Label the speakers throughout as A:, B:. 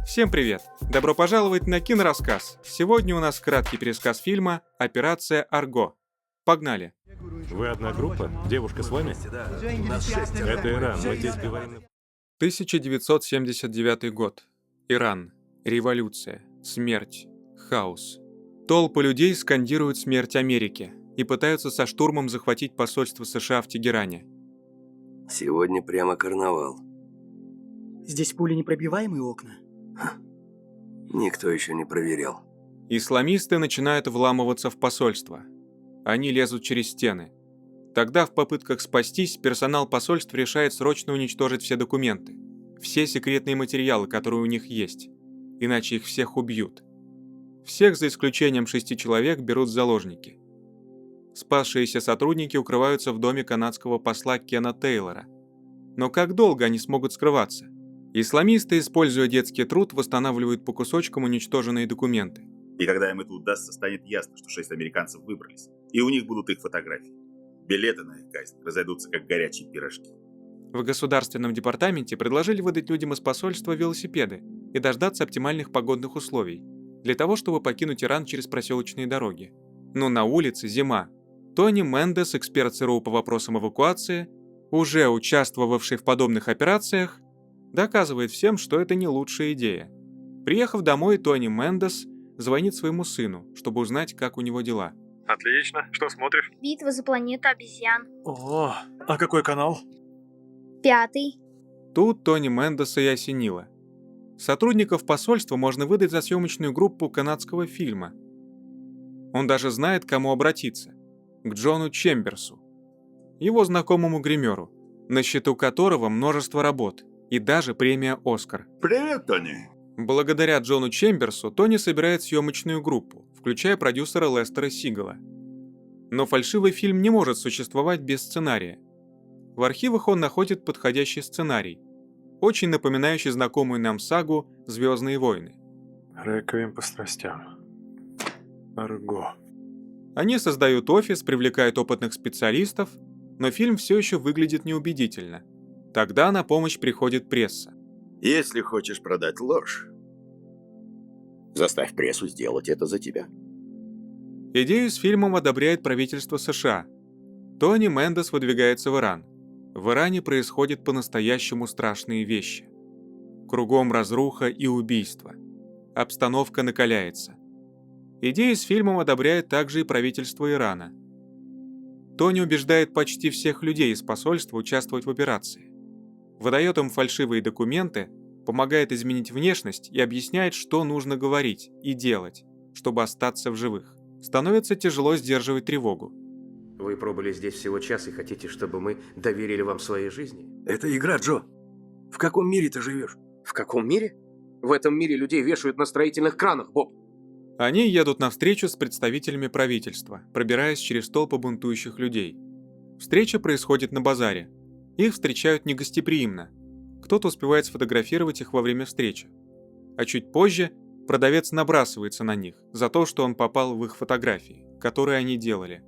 A: Всем привет! Добро пожаловать на кинорассказ. Сегодня у нас краткий пересказ фильма «Операция Арго». Погнали!
B: Вы одна группа? Девушка с вами? Это Иран, мы здесь говорим...
A: 1979 год. Иран. Революция. Смерть. Хаос. Толпы людей скандируют смерть Америке и пытаются со штурмом захватить посольство США в Тегеране.
C: Сегодня прямо карнавал.
D: Здесь пуленепробиваемые окна.
C: Никто еще не проверял.
A: Исламисты начинают вламываться в посольство. Они лезут через стены. Тогда в попытках спастись персонал посольств решает срочно уничтожить все документы, все секретные материалы, которые у них есть, иначе их всех убьют. Всех за исключением 6 человек берут в заложники. Спасшиеся сотрудники укрываются в доме канадского посла Кена Тейлора. Но как долго они смогут скрываться? Исламисты, используя детский труд, восстанавливают по кусочкам уничтоженные документы.
E: И когда им это удастся, станет ясно, что 6 американцев выбрались, и у них будут их фотографии. Билеты на их казнь разойдутся, как горячие пирожки.
A: В Государственном департаменте предложили выдать людям из посольства велосипеды и дождаться оптимальных погодных условий, для того, чтобы покинуть Иран через проселочные дороги. Но на улице зима. Тони Мендес, эксперт ЦРУ по вопросам эвакуации, уже участвовавший в подобных операциях, доказывает всем, что это не лучшая идея. Приехав домой, Тони Мендес звонит своему сыну, чтобы узнать, как у него дела.
B: Отлично. Что смотришь?
F: Битва за планету обезьян.
D: О, а какой канал?
F: 5.
A: Тут Тони Мендеса и осенило. Сотрудников посольства можно выдать за съемочную группу канадского фильма. Он даже знает, к кому обратиться. К Джону Чемберсу, его знакомому гримеру, на счету которого множество работ и даже премия «Оскар».
E: Привет, Тони.
A: Благодаря Джону Чемберсу Тони собирает съемочную группу, включая продюсера Лестера Сигала. Но фальшивый фильм не может существовать без сценария. В архивах он находит подходящий сценарий, очень напоминающий знакомую нам сагу «Звездные войны».
B: Реквием по страстям. Арго.
A: Они создают офис, привлекают опытных специалистов, но фильм все еще выглядит неубедительно. Тогда на помощь приходит пресса.
G: Если хочешь продать ложь, заставь прессу сделать это за тебя.
A: Идею с фильмом одобряет правительство США. Тони Мендес выдвигается в Иран. В Иране происходят по-настоящему страшные вещи. Кругом разруха и убийства. Обстановка накаляется. Идею с фильмом одобряет также и правительство Ирана. Тони убеждает почти всех людей из посольства участвовать в операции. Выдает им фальшивые документы, помогает изменить внешность и объясняет, что нужно говорить и делать, чтобы остаться в живых. Становится тяжело сдерживать тревогу.
H: Вы пробыли здесь всего час и хотите, чтобы мы доверили вам своей жизни?
C: Это игра, Джо. В каком мире ты живешь?
H: В каком мире? В этом мире людей вешают на строительных кранах, Боб.
A: Они едут на встречу с представителями правительства, пробираясь через толпы бунтующих людей. Встреча происходит на базаре. Их встречают негостеприимно. Кто-то успевает сфотографировать их во время встречи. А чуть позже продавец набрасывается на них за то, что он попал в их фотографии, которые они делали.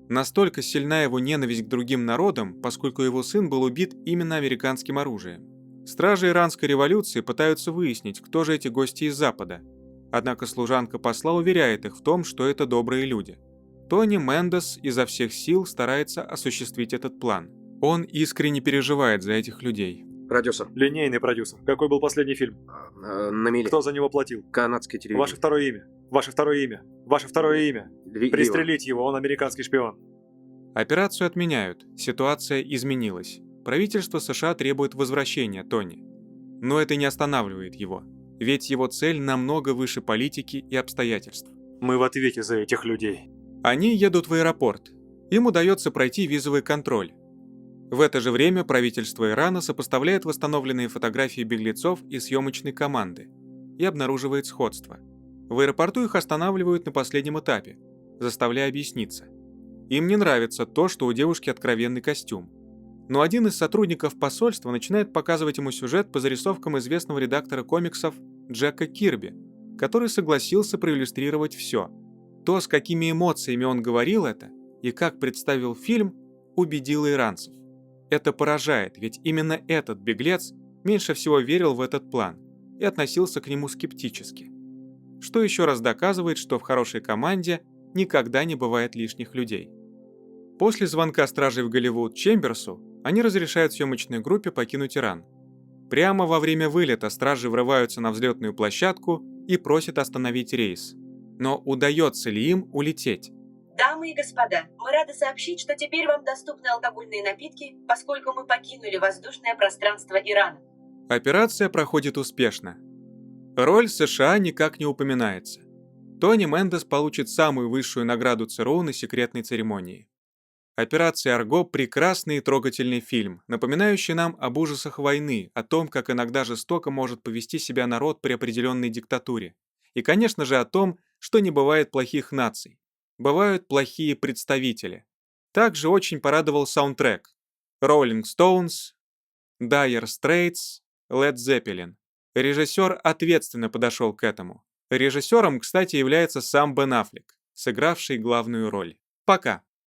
A: Настолько сильна его ненависть к другим народам, поскольку его сын был убит именно американским оружием. Стражи иранской революции пытаются выяснить, кто же эти гости из Запада. Однако служанка посла уверяет их в том, что это добрые люди. Тони Мендес изо всех сил старается осуществить этот план. Он искренне переживает за этих людей.
H: Продюсер.
B: Линейный продюсер. Какой был последний фильм?
H: На мели.
B: Кто за него платил?
H: Канадское телевидение.
B: Ваше второе имя. Ваше второе имя. Ваше второе имя. Пристрелить его, он американский шпион.
A: Операцию отменяют, ситуация изменилась. Правительство США требует возвращения Тони. Но это не останавливает его, ведь его цель намного выше политики и обстоятельств.
B: Мы в ответе за этих людей.
A: Они едут в аэропорт. Им удается пройти визовый контроль. В это же время правительство Ирана сопоставляет восстановленные фотографии беглецов и съемочной команды и обнаруживает сходство. В аэропорту их останавливают на последнем этапе, заставляя объясниться. Им не нравится то, что у девушки откровенный костюм. Но один из сотрудников посольства начинает показывать ему сюжет по зарисовкам известного редактора комиксов Джека Кирби, который согласился проиллюстрировать все. То, с какими эмоциями он говорил это, и как представил фильм, убедило иранцев. Это поражает, ведь именно этот беглец меньше всего верил в этот план. и относился к нему скептически. Что еще раз доказывает, что в хорошей команде никогда не бывает лишних людей. После звонка стражей в Голливуд Чемберсу они разрешают съемочной группе покинуть Иран. Прямо во время вылета стражи врываются на взлетную площадку и просят остановить рейс. Но удается ли им улететь?
I: Дамы и господа, мы рады сообщить, что теперь вам доступны алкогольные напитки, поскольку мы покинули воздушное пространство Ирана.
A: Операция проходит успешно. Роль США никак не упоминается. Тони Мендес получит самую высшую награду ЦРУ на секретной церемонии. «Операция Арго» — прекрасный и трогательный фильм, напоминающий нам об ужасах войны, о том, как иногда жестоко может повести себя народ при определенной диктатуре. И, конечно же, о том, что не бывает плохих наций. Бывают плохие представители. Также очень порадовал саундтрек. Rolling Stones, Dire Straits, Led Zeppelin. Режиссер ответственно подошел к этому. Режиссером, кстати, является сам Бен Аффлек, сыгравший главную роль. Пока.